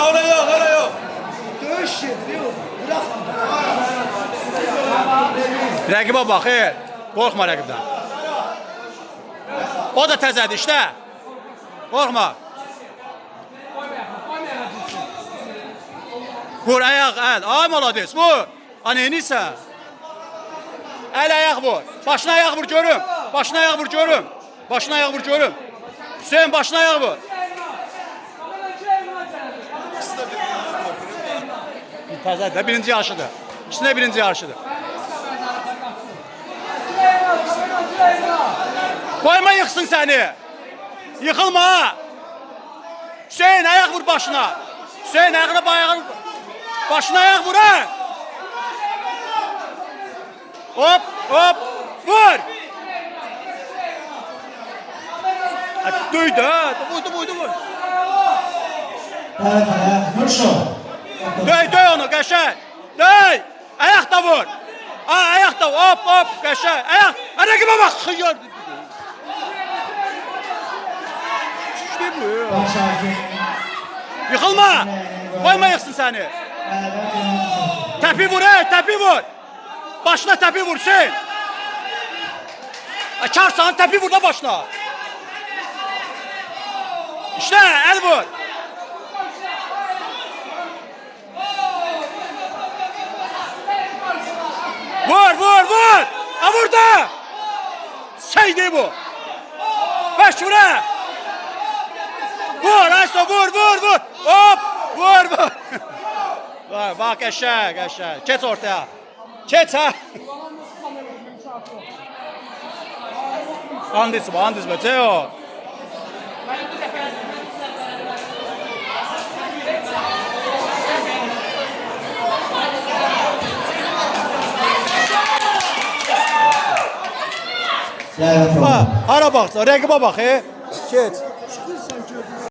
Oraya yok, oraya yok. Dövüş yeri yok. Bırak. Rəqibə bax, qorxma rəqibdən. O da təzədir, işlə. Qorxma. Vur, ayaq, əl. Ay, malades, vur. Neynisən? Əl, ayaq vur. Başına ayaq vur, görüm. Başına ayaq vur, görüm. Başına ayaq vur, görüm. Hüseyin, başına ayaq vur. Təzədir, birinci yarışıdır. İkisində birinci yarışıdır. Koyma yıksın seni. Yıkılma ha. Hüseyin ayak vur başına. Hüseyin ayağına bayağın. Başına ayak vur ha. Hop hop vur. Duydu ha. Buydu vur. Döy onu qəşəng. Döy. Ayak da vur. Ayak da hop hop qəşəng. Ayak. Rəqibə bax. Xıyar. Yıkılma. Koyma yıksın seni. Tepi vur tepi vur. Başına tepi vur sen. Açarsan tepi vur da başına. İşte el vur. Vur. Ha burada. Seydi bu. Beş vura. Vur Ayso vur. Hop vur. Bak eşek. Geç ortaya. Geç ha. Andis bu. Teo. Hara baksa, rəqibə bax, Geç. Çıkırsan gözüne.